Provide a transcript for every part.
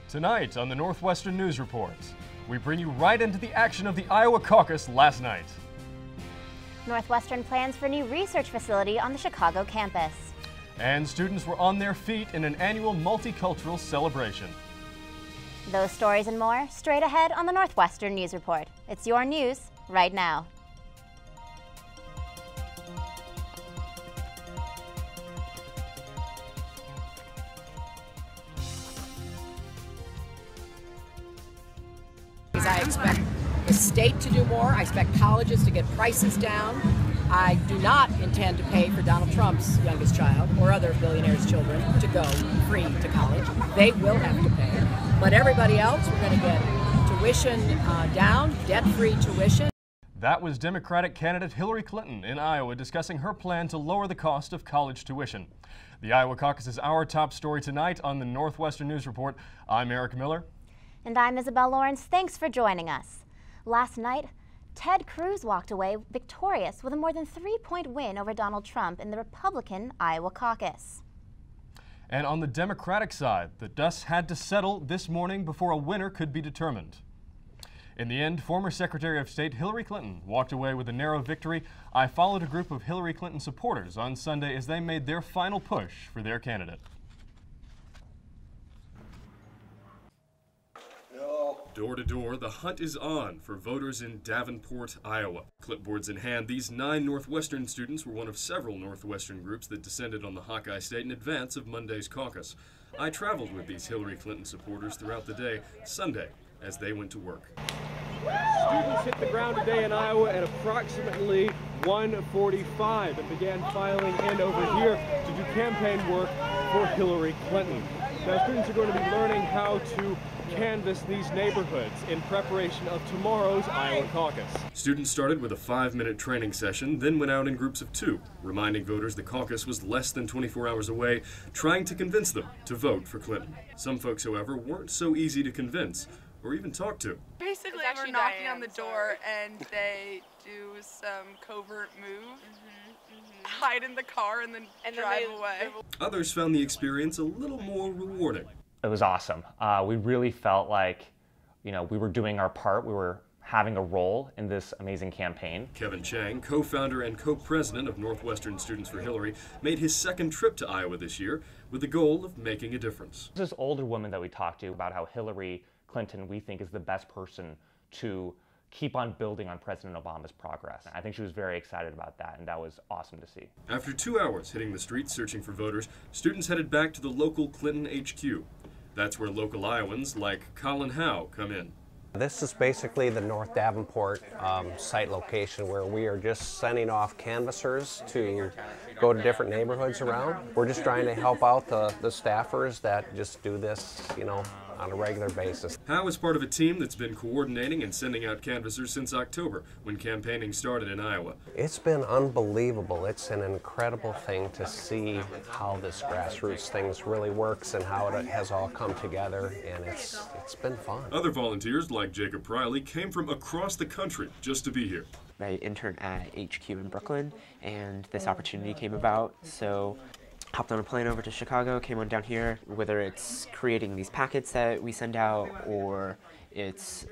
Tonight on the Northwestern News Report, we bring you right into the action of the Iowa caucus last night. Northwestern plans for a new research facility on the Chicago campus. And students were on their feet in an annual multicultural celebration. Those stories and more straight ahead on the Northwestern News Report. It's your news right now. I expect the state to do more. I expect colleges to get prices down. I do not intend to pay for Donald Trump's youngest child or other billionaires' children to go free to college. They will have to pay. But everybody else, we're going to get tuition down, debt-free tuition. That was Democratic candidate Hillary Clinton in Iowa discussing her plan to lower the cost of college tuition. The Iowa caucus is our top story tonight on the Northwestern News Report. I'm Eric Miller. And I'm Isabel Lawrence. Thanks for joining us. Last night, Ted Cruz walked away victorious with a more than 3-point win over Donald Trump in the Republican Iowa caucus. And on the Democratic side, the dust had to settle this morning before a winner could be determined. In the end, former Secretary of State Hillary Clinton walked away with a narrow victory. I followed a group of Hillary Clinton supporters on Sunday as they made their final push for their candidate. Door to door, the hunt is on for voters in Davenport, Iowa. Clipboards in hand, these 9 Northwestern students were one of several Northwestern groups that descended on the Hawkeye State in advance of Monday's caucus. I traveled with these Hillary Clinton supporters throughout the day, Sunday, as they went to work. Students hit the ground today in Iowa at approximately 1:45 and began filing in over here to do campaign work for Hillary Clinton. Now, students are going to be learning how to canvass these neighborhoods in preparation of tomorrow's Iowa caucus. Students started with a 5-minute training session, then went out in groups of 2, reminding voters the caucus was less than 24 hours away, trying to convince them to vote for Clinton. Some folks, however, weren't so easy to convince or even talk to. Basically, we're knocking on the door and they do some covert move, hide in the car, and then drive away. Others found the experience a little more rewarding. It was awesome. We really felt like, we were doing our part. We were having a role in this amazing campaign. Kevin Chang, co-founder and co-president of Northwestern Students for Hillary, made his second trip to Iowa this year with the goal of making a difference. This older woman that we talked to about how Hillary Clinton, we think, is the best person to keep on building on President Obama's progress. I think she was very excited about that, and that was awesome to see. After 2 hours hitting the streets searching for voters, students headed back to the local Clinton HQ. That's where local Iowans like Colin Howe come in. This is basically the North Davenport site location where we are just sending off canvassers to go to different neighborhoods around. We're just trying to help out the staffers that just do this, on a regular basis. Howe is part of a team that's been coordinating and sending out canvassers since October, when campaigning started in Iowa. It's been unbelievable. It's an incredible thing to see how this grassroots things really works and how it has all come together, and it's been fun. Other volunteers, like Jacob Priley, came from across the country just to be here. I interned at HQ in Brooklyn, and this opportunity came about, so hopped on a plane over to Chicago, came on down here, whether it's creating these packets that we send out or it's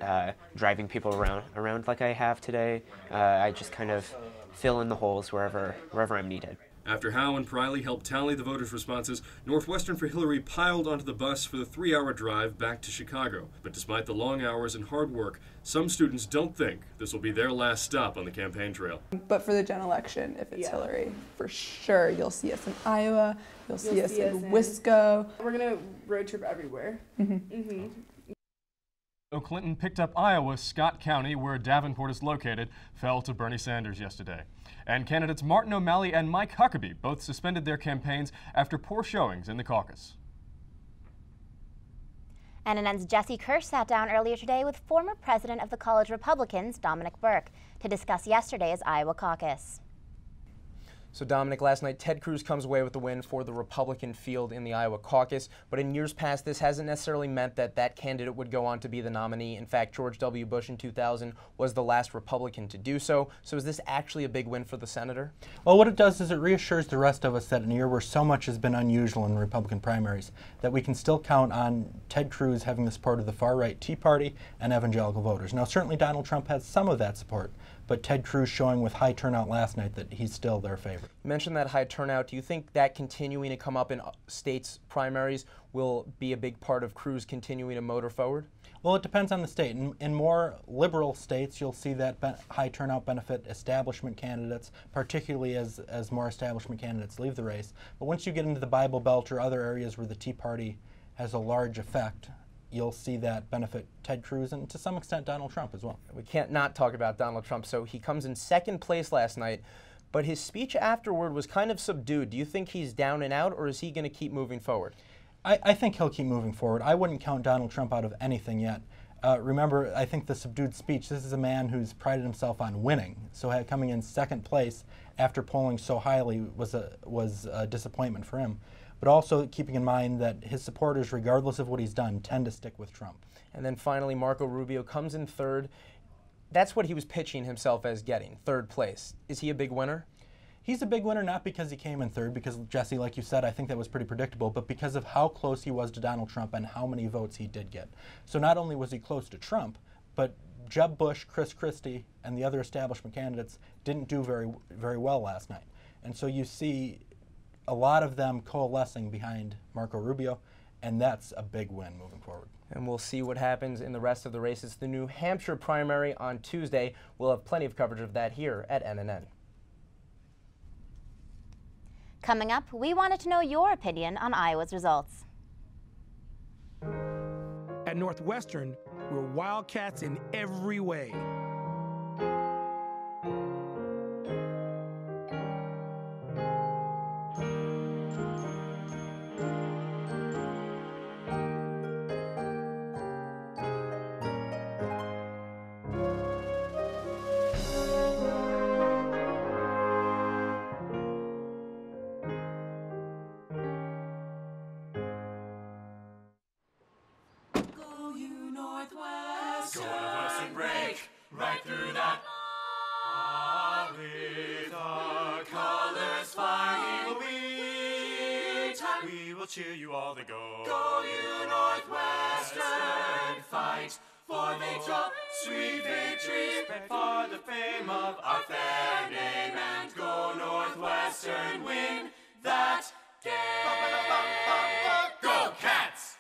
driving people around like I have today. I just kind of fill in the holes wherever I'm needed. After Howe and Priley helped tally the voters' responses, Northwestern for Hillary piled onto the bus for the 3-hour drive back to Chicago. But despite the long hours and hard work, some students don't think this will be their last stop on the campaign trail. But for the general election, if it's Hillary, for sure you'll see us in Iowa, you'll see us in Wisco. We're going to road trip everywhere. Clinton picked up Iowa. Scott County, where Davenport is located, fell to Bernie Sanders yesterday. And candidates Martin O'Malley and Mike Huckabee both suspended their campaigns after poor showings in the caucus. NNN's Jesse Kirsch sat down earlier today with former president of the College Republicans, Dominic Burke, to discuss yesterday's Iowa caucus. So Dominic, last night Ted Cruz comes away with the win for the Republican field in the Iowa caucus, but in years past this hasn't necessarily meant that that candidate would go on to be the nominee. In fact, George W. Bush in 2000 was the last Republican to do so. So is this actually a big win for the senator? Well, what it does is it reassures the rest of us that in a year where so much has been unusual in Republican primaries, that we can still count on Ted Cruz having the support of the far-right Tea Party and evangelical voters. Now, certainly Donald Trump has some of that support, but Ted Cruz showing with high turnout last night that he's still their favorite. You mentioned that high turnout. Do you think that continuing to come up in states' primaries will be a big part of Cruz continuing to motor forward? Well, it depends on the state. In more liberal states, you'll see that high turnout benefit establishment candidates, particularly as more establishment candidates leave the race. But once you get into the Bible Belt or other areas where the Tea Party has a large effect, you'll see that benefit Ted Cruz and to some extent Donald Trump as well. We can't not talk about Donald Trump. So he comes in second place last night, but his speech afterward was kind of subdued. Do you think he's down and out, or is he going to keep moving forward? I think he'll keep moving forward. I wouldn't count Donald Trump out of anything yet. Remember, I think the subdued speech, this is a man who's prided himself on winning. So coming in second place after polling so highly was a disappointment for him. But also keeping in mind that his supporters, regardless of what he's done, tend to stick with Trump. And then finally, Marco Rubio comes in third. That's what he was pitching himself as getting, third place. Is he a big winner? He's a big winner not because he came in third, because, Jesse, like you said, I think that was pretty predictable, but because of how close he was to Donald Trump and how many votes he did get. So not only was he close to Trump, but Jeb Bush, Chris Christie, and the other establishment candidates didn't do very well last night. And so you see a lot of them coalescing behind Marco Rubio, and that's a big win moving forward. And we'll see what happens in the rest of the races. The New Hampshire primary on Tuesday. We'll have plenty of coverage of that here at NNN. Coming up, we wanted to know your opinion on Iowa's results. At Northwestern, we're Wildcats in every way. Right through that. With our colors flying, we will cheer you all to go. Go you Northwestern, fight for the sweet victory, for the fame of our fair name, and go Northwestern, win that game. Go Cats!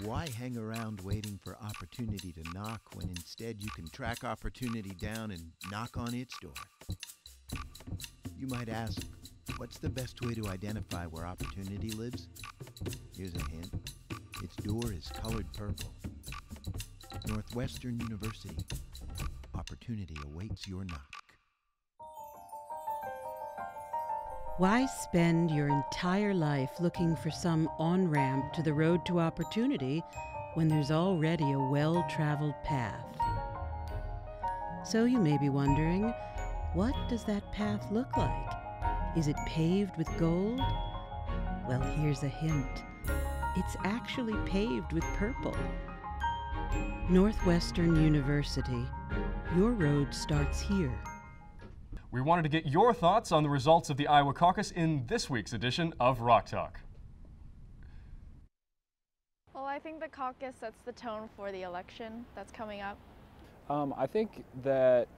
Why hang around waiting for opportunity to knock when instead you can track opportunity down and knock on its door? You might ask, what's the best way to identify where opportunity lives? Here's a hint. Its door is colored purple. Northwestern University. Opportunity awaits your knock. Why spend your entire life looking for some on-ramp to the road to opportunity when there's already a well-traveled path? So you may be wondering, what does that path look like? Is it paved with gold? Well, here's a hint. It's actually paved with purple. Northwestern University. Your road starts here. We wanted to get your thoughts on the results of the Iowa caucus in this week's edition of Rock Talk. Well, I think the caucus sets the tone for the election that's coming up. I think that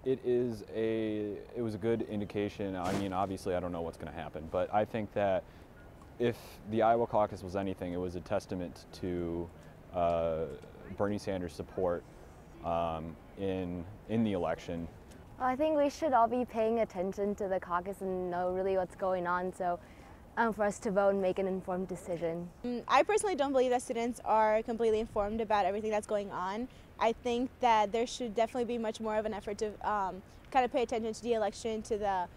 it was a good indication. I mean, obviously I don't know what's going to happen, but I think that if the Iowa caucus was anything, it was a testament to Bernie Sanders' support in the election. I think we should all be paying attention to the caucus and know really what's going on, so for us to vote and make an informed decision. I personally don't believe that students are completely informed about everything that's going on. I think that there should definitely be much more of an effort to kind of pay attention to the election, to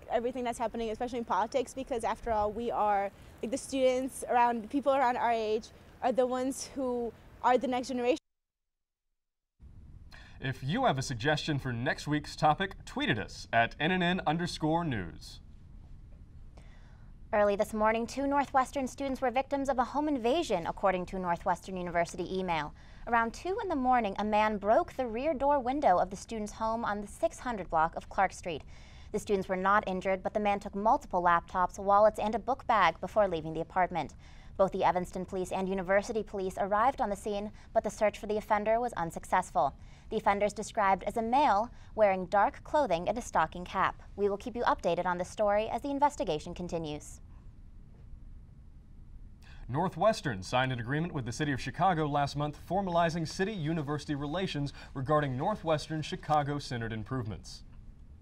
everything that's happening, especially in politics, because after all, we are, the students around, people around our age are the ones who are the next generation. If you have a suggestion for next week's topic, tweet at us at @NNN_news. Early this morning, 2 Northwestern students were victims of a home invasion, according to Northwestern University email. Around 2 in the morning, a man broke the rear door window of the student's home on the 600 block of Clark Street. The students were not injured, but the man took multiple laptops, wallets, and a book bag before leaving the apartment. Both the Evanston Police and University Police arrived on the scene, but the search for the offender was unsuccessful. The offender is described as a male wearing dark clothing and a stocking cap. We will keep you updated on this story as the investigation continues. Northwestern signed an agreement with the City of Chicago last month formalizing city-university relations regarding Northwestern Chicago-centered improvements.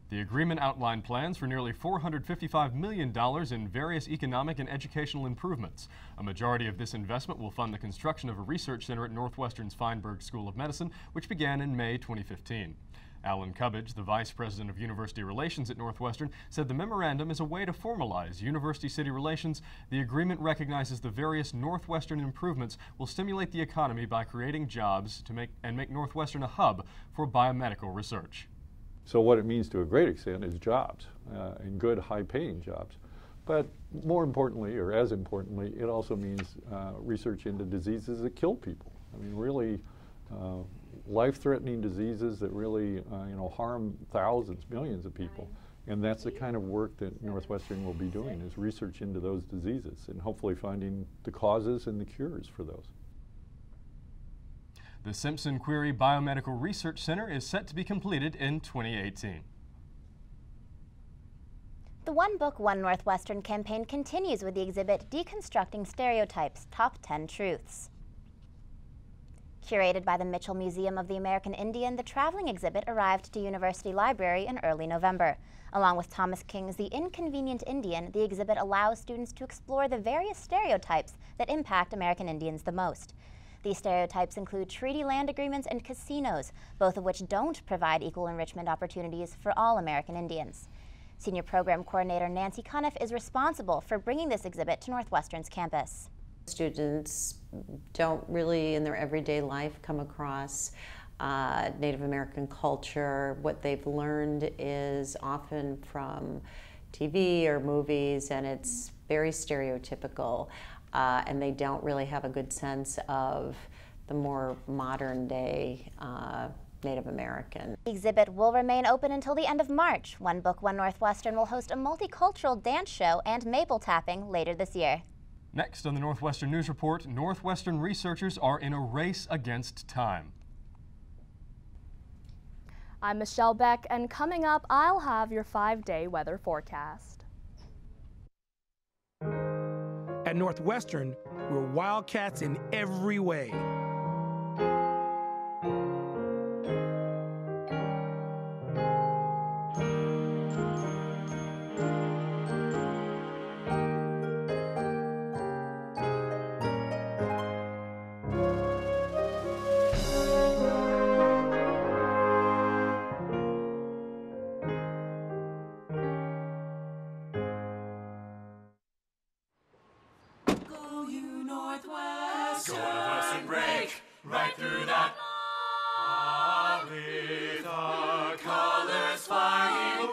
The agreement outlined plans for nearly $455 million in various economic and educational improvements. A majority of this investment will fund the construction of a research center at Northwestern's Feinberg School of Medicine, which began in May 2015. Alan Cubbage, the Vice President of University Relations at Northwestern, said the memorandum is a way to formalize university-city relations. The agreement recognizes the various Northwestern improvements will stimulate the economy by creating jobs to make Northwestern a hub for biomedical research. So what it means to a great extent is jobs, and good high-paying jobs. But more importantly, or as importantly, it also means research into diseases that kill people. I mean, really life-threatening diseases that really harm thousands, millions of people. And that's the kind of work that Northwestern will be doing, is research into those diseases and hopefully finding the causes and the cures for those. The Simpson Query Biomedical Research Center is set to be completed in 2018. The One Book, One Northwestern campaign continues with the exhibit Deconstructing Stereotypes, Top 10 Truths. Curated by the Mitchell Museum of the American Indian, the traveling exhibit arrived to University Library in early November. Along with Thomas King's The Inconvenient Indian, the exhibit allows students to explore the various stereotypes that impact American Indians the most. These stereotypes include treaty land agreements and casinos, both of which don't provide equal enrichment opportunities for all American Indians. Senior Program Coordinator Nancy Cuniff is responsible for bringing this exhibit to Northwestern's campus. Students don't really in their everyday life come across Native American culture. What they've learned is often from TV or movies, and it's very stereotypical. And they don't really have a good sense of the more modern day Native American. The exhibit will remain open until the end of March. One Book, One Northwestern will host a multicultural dance show and maple tapping later this year. Next on the Northwestern News Report, Northwestern researchers are in a race against time. I'm Michelle Beck, and coming up, I'll have your 5-day weather forecast. At Northwestern, we're Wildcats in every way. Go Northwestern, break right through that. With our colors flying,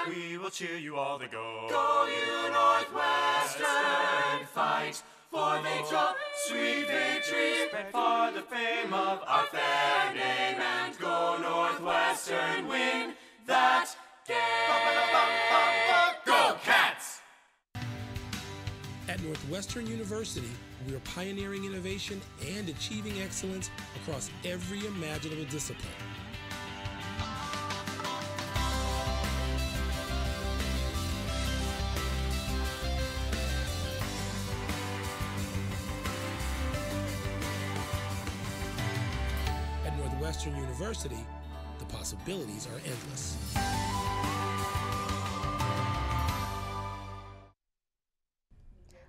we will cheer you all the go. Go you Northwestern, fight for victory, sweet victory, for the fame of our fair name, and go Northwestern, win that game. Go Cats! At Northwestern University, we are pioneering innovation and achieving excellence across every imaginable discipline. At Northwestern University, the possibilities are endless.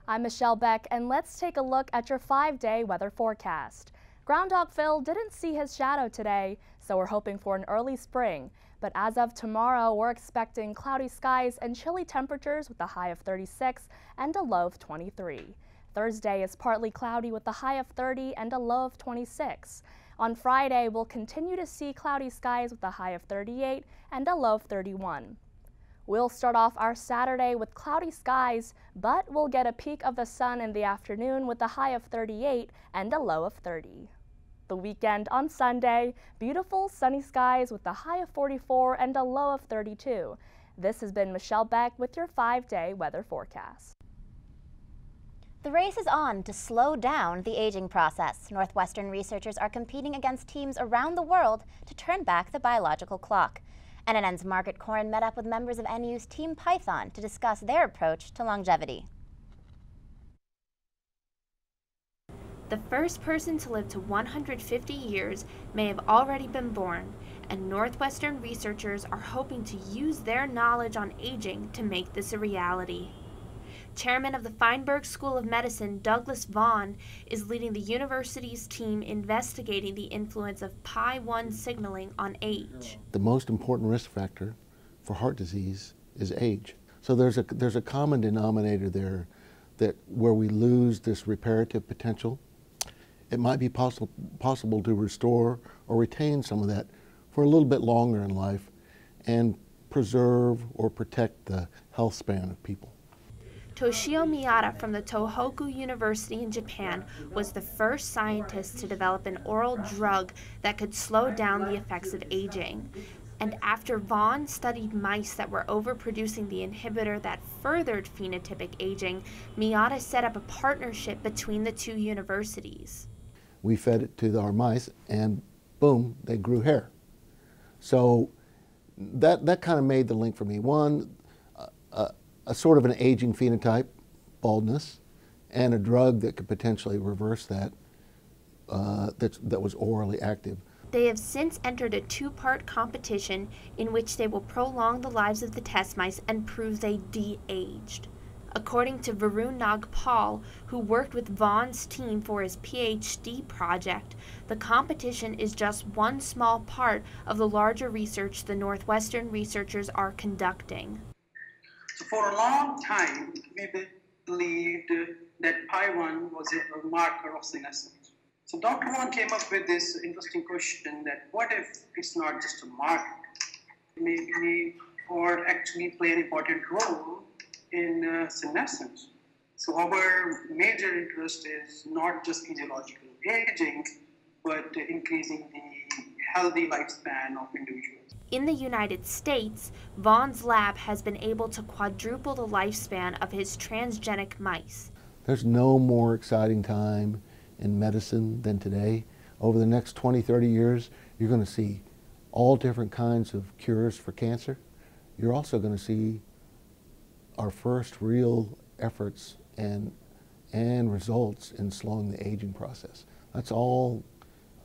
I'm Michelle Beck, and let's take a look at your 5-day weather forecast. Groundhog Phil didn't see his shadow today, so we're hoping for an early spring. But as of tomorrow, we're expecting cloudy skies and chilly temperatures with a high of 36 and a low of 23. Thursday is partly cloudy with a high of 30 and a low of 26. On Friday, we'll continue to see cloudy skies with a high of 38 and a low of 31. We'll start off our Saturday with cloudy skies, but we'll get a peek of the sun in the afternoon with a high of 38 and a low of 30. The weekend on Sunday, beautiful sunny skies with a high of 44 and a low of 32. This has been Michelle Beck with your 5-day weather forecast. The race is on to slow down the aging process. Northwestern researchers are competing against teams around the world to turn back the biological clock. NNN's Margaret Corrin met up with members of NU's Team Python to discuss their approach to longevity. The first person to live to 150 years may have already been born, and Northwestern researchers are hoping to use their knowledge on aging to make this a reality. Chairman of the Feinberg School of Medicine, Douglas Vaughn, is leading the university's team investigating the influence of PI1 signaling on age. The most important risk factor for heart disease is age. So there's a common denominator there that where we lose this reparative potential. It might be possible to restore or retain some of that for a little bit longer in life and preserve or protect the health span of people. Toshio Miyata from the Tohoku University in Japan was the first scientist to develop an oral drug that could slow down the effects of aging. And after Vaughn studied mice that were overproducing the inhibitor that furthered phenotypic aging, Miyata set up a partnership between the two universities. We fed it to our mice and boom, they grew hair. So that kind of made the link for me. One, a sort of an aging phenotype, baldness, and a drug that could potentially reverse that, that was orally active. They have since entered a two-part competition in which they will prolong the lives of the test mice and prove they de-aged. According to Varun Nagpal, who worked with Vaughn's team for his PhD project, the competition is just one small part of the larger research the Northwestern researchers are conducting. So for a long time, we believed that PI1 was a marker of senescence. So Dr. Vaughn came up with this interesting question that what if it's not just a marker, maybe or actually play an important role in senescence. So our major interest is not just physiological aging, but increasing the healthy lifespan of individuals. In the United States, Vaughn's lab has been able to quadruple the lifespan of his transgenic mice. There's no more exciting time in medicine than today. Over the next 20, 30 years, you're going to see all different kinds of cures for cancer. You're also going to see our first real efforts and results in slowing the aging process. That's all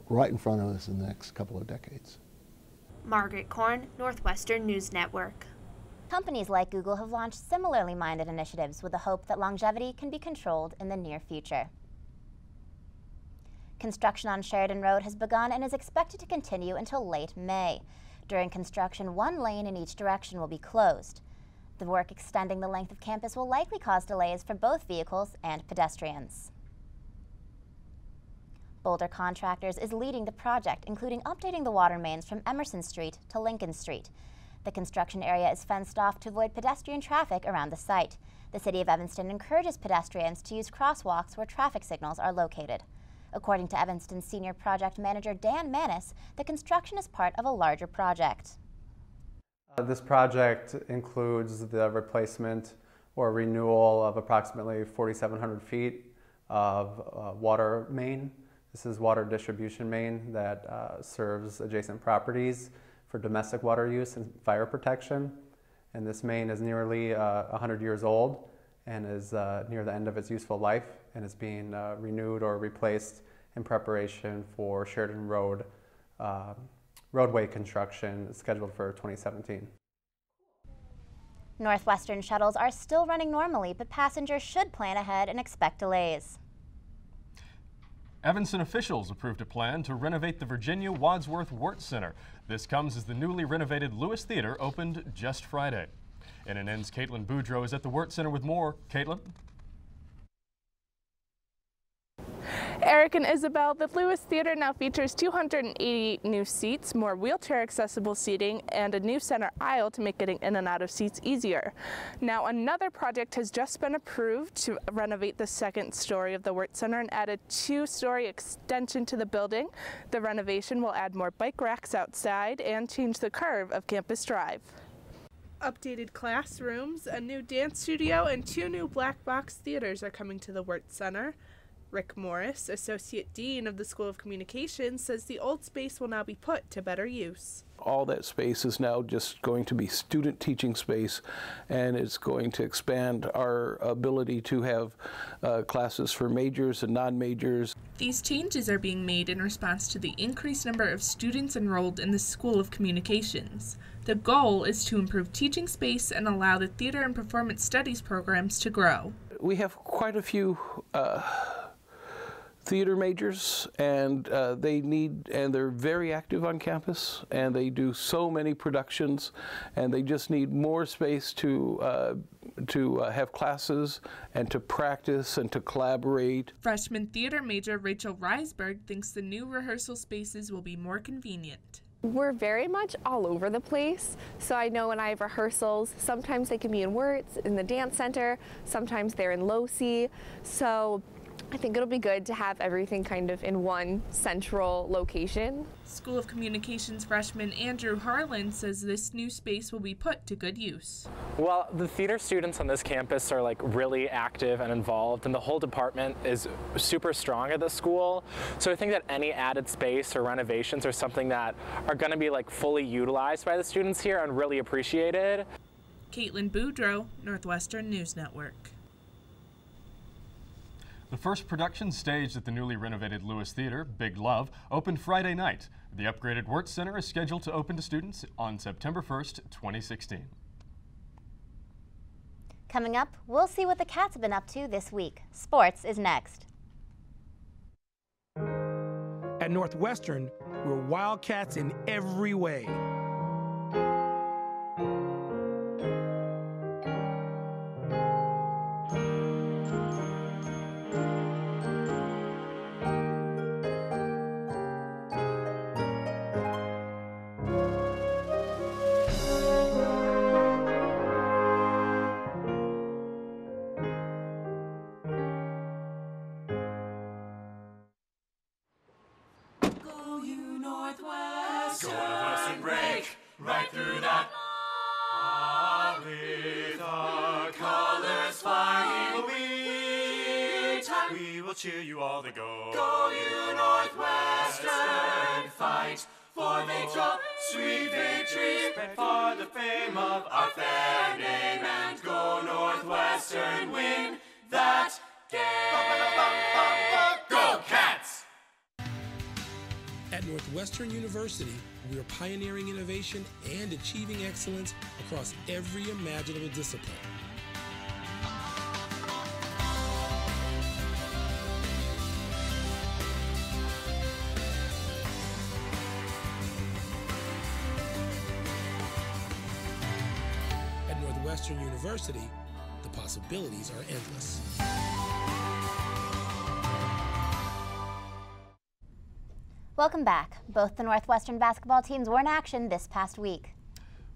right in front of us in the next couple of decades. Margaret Corrin, Northwestern News Network. Companies like Google have launched similarly minded initiatives with the hope that longevity can be controlled in the near future. Construction on Sheridan Road has begun and is expected to continue until late May. During construction, one lane in each direction will be closed. The work extending the length of campus will likely cause delays for both vehicles and pedestrians. Boulder Contractors is leading the project, including updating the water mains from Emerson Street to Lincoln Street. The construction area is fenced off to avoid pedestrian traffic around the site. The City of Evanston encourages pedestrians to use crosswalks where traffic signals are located. According to Evanston Senior Project Manager Dan Manis, the construction is part of a larger project. This project includes the replacement or renewal of approximately 4,700 feet of water main. This is water distribution main that serves adjacent properties for domestic water use and fire protection. And this main is nearly 100 years old and is near the end of its useful life and is being renewed or replaced in preparation for Sheridan Road roadway construction scheduled for 2017. Northwestern shuttles are still running normally, but passengers should plan ahead and expect delays. Evanston officials approved a plan to renovate the Virginia Wadsworth Wirt Center. This comes as the newly renovated Lewis Theater opened just Friday. NNN's Caitlin Boudreau is at the Wirt Center with more. Caitlin? Eric and Isabel, the Lewis Theater now features 288 new seats, more wheelchair accessible seating, and a new center aisle to make getting in and out of seats easier. Now another project has just been approved to renovate the second story of the Wirt Center and add a 2-story extension to the building. The renovation will add more bike racks outside and change the curve of Campus Drive. Updated classrooms, a new dance studio, and 2 new black box theaters are coming to the Wirt Center. Rick Morris, Associate Dean of the School of Communications, says the old space will now be put to better use. All that space is now just going to be student teaching space, and it's going to expand our ability to have classes for majors and non-majors. These changes are being made in response to the increased number of students enrolled in the School of Communications. The goal is to improve teaching space and allow the theater and performance studies programs to grow. We have quite a few theater majors, and they're very active on campus, and they do so many productions, and they just need more space to have classes and to practice and to collaborate. Freshman theater major Rachel Reisberg thinks the new rehearsal spaces will be more convenient. We're very much all over the place. So I know when I have rehearsals, sometimes they can be in Wirtz, in the dance center, sometimes they're in Losi. So I think it'll be good to have everything kind of in one central location. School of Communications freshman Andrew Harlan says this new space will be put to good use. Well, the theater students on this campus are really active and involved, and the whole department is super strong at the school. So I think that any added space or renovations are something that are going to be fully utilized by the students here and really appreciated. Caitlin Boudreau, Northwestern News Network. The first production staged at the newly renovated Lewis Theater, Big Love, opened Friday night. The upgraded Wirt Center is scheduled to open to students on September 1st, 2016. Coming up, we'll see what the Cats have been up to this week. Sports is next. At Northwestern, we're Wildcats in every way. Cheer you all the go. Go you Northwestern, fight for victory, sweet victory, for the fame of our fair name, and go Northwestern, win that game. Go Cats! At Northwestern University, we are pioneering innovation and achieving excellence across every imaginable discipline. Northwestern University, the possibilities are endless. Welcome back. Both the Northwestern basketball teams were in action this past week.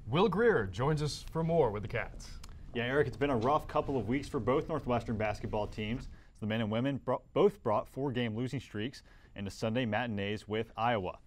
Will Greer joins us for more with the Cats. Yeah, Eric, it's been a rough couple of weeks for both Northwestern basketball teams. The men and women both brought 4-game losing streaks into Sunday matinees with Iowa.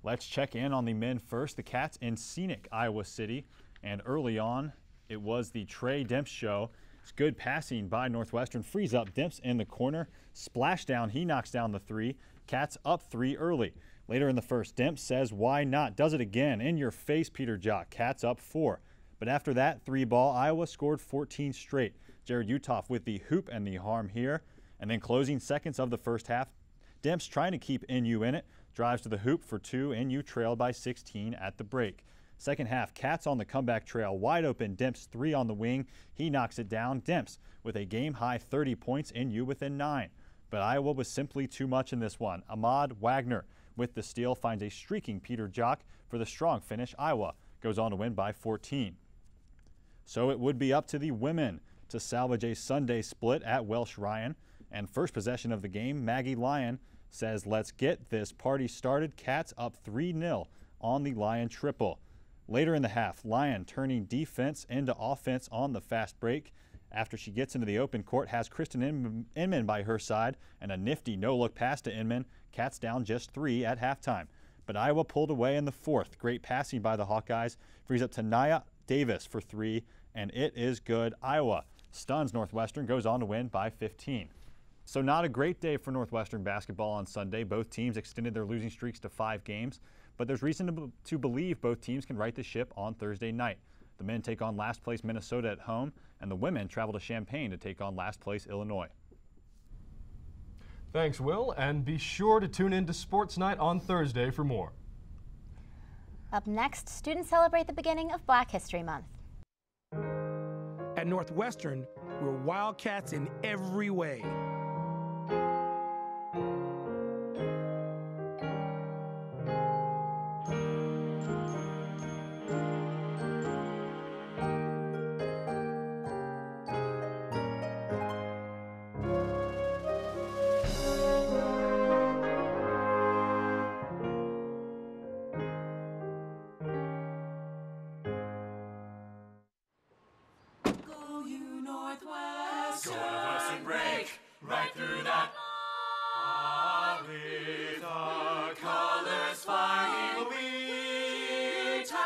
Let's check in on the men first. The Cats in scenic Iowa City, and early on, it was the Trey Demps show. It's good passing by Northwestern. Frees up Demps in the corner. Splashdown, he knocks down the 3. Cats up 3 early. Later in the first, Demps says, why not? Does it again. In your face, Peter Jock. Cats up 4. But after that 3-ball, Iowa scored 14 straight. Jared Utoff with the hoop and the harm here. And then closing seconds of the first half, Demps trying to keep NU in it. Drives to the hoop for 2. NU trailed by 16 at the break. Second half, Cats on the comeback trail. Wide open, Demps 3 on the wing. He knocks it down. Demps with a game-high 30 points, NU within 9. But Iowa was simply too much in this one. Ahmad Wagner with the steal finds a streaking Peter Jock for the strong finish. Iowa goes on to win by 14. So it would be up to the women to salvage a Sunday split at Welsh Ryan. And first possession of the game, Maggie Lyon says, let's get this party started. Cats up 3-0 on the Lyon triple. Later in the half, Lyon turning defense into offense on the fast break. After she gets into the open court, has Kristen Inman by her side and a nifty no-look pass to Inman. Cats down just 3 at halftime. But Iowa pulled away in the fourth. Great passing by the Hawkeyes. Frees up to Nia Davis for 3, and it is good. Iowa stuns Northwestern, goes on to win by 15. So not a great day for Northwestern basketball on Sunday. Both teams extended their losing streaks to 5 games, but there's reason to believe both teams can right the ship on Thursday night. The men take on last place Minnesota at home, and the women travel to Champaign to take on last place Illinois. Thanks, Will, and be sure to tune in to Sports Night on Thursday for more. Up next, students celebrate the beginning of Black History Month. At Northwestern, we're Wildcats in every way. Northwestern break right through that. With our colors flying,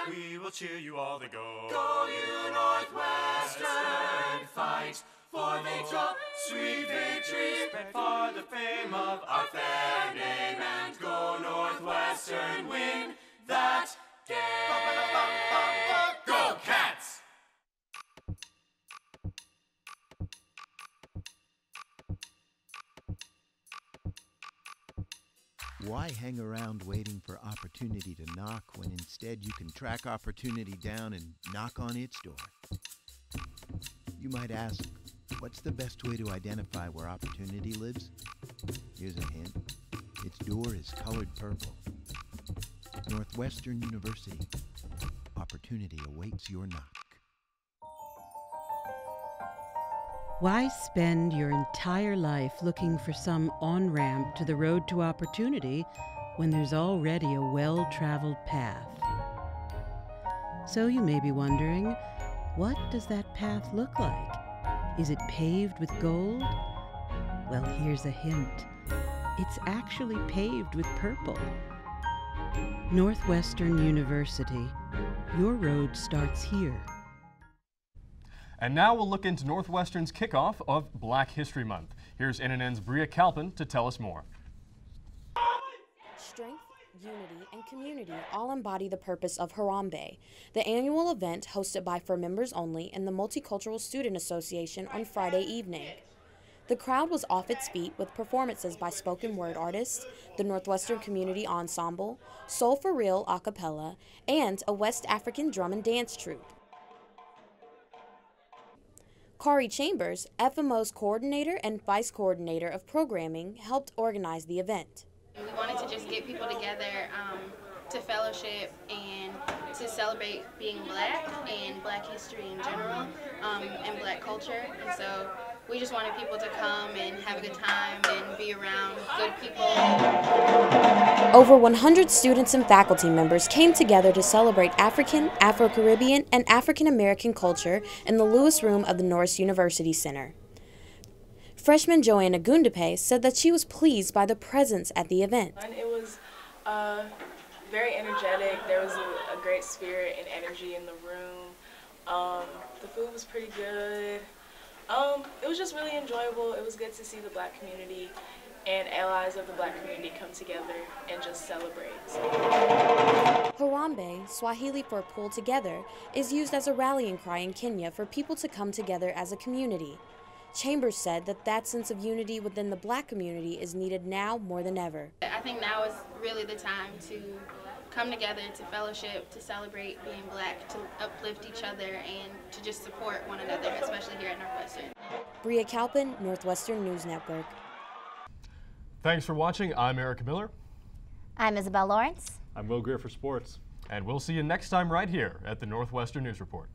we will cheer you all to go. Go you Northwestern, fight for victory, sweet victory, for the fame of our fair name, and go Northwestern, win that game. Go Cats! Why hang around waiting for opportunity to knock when instead you can track opportunity down and knock on its door? You might ask, what's the best way to identify where opportunity lives? Here's a hint. Its door is colored purple. Northwestern University. Opportunity awaits your knock. Why spend your entire life looking for some on-ramp to the road to opportunity when there's already a well-traveled path? So you may be wondering, what does that path look like? Is it paved with gold? Well, here's a hint. It's actually paved with purple. Northwestern University. Your road starts here. And now we'll look into Northwestern's kickoff of Black History Month. Here's NNN's Bria Kalpin to tell us more. Strength, unity, and community all embody the purpose of Harambe, the annual event hosted by For Members Only and the Multicultural Student Association on Friday evening. The crowd was off its feet with performances by spoken word artists, the Northwestern Community Ensemble, Soul for Real a cappella, and a West African drum and dance troupe. Kari Chambers, FMO's coordinator and vice coordinator of programming, helped organize the event. We wanted to just get people together to fellowship and to celebrate being Black and Black history in general and Black culture. And so we just wanted people to come and have a good time and be around good people. Over 100 students and faculty members came together to celebrate African, Afro-Caribbean, and African-American culture in the Lewis Room of the Norris University Center. Freshman Joanna Gundape said that she was pleased by the presence at the event. It was very energetic. There was a great spirit and energy in the room. The food was pretty good. It was just really enjoyable. It was good to see the Black community and allies of the Black community come together and just celebrate. Harambe, Swahili for pull together, is used as a rallying cry in Kenya for people to come together as a community. Chambers said that that sense of unity within the Black community is needed now more than ever. I think now is really the time to come together, to fellowship, to celebrate being Black, to uplift each other, and to just support one another, especially here at Northwestern. Bria Kalpin, Northwestern News Network. Thanks for watching. I'm Eric Miller. I'm Isabel Lawrence. I'm Will Greer for Sports. And we'll see you next time right here at the Northwestern News Report.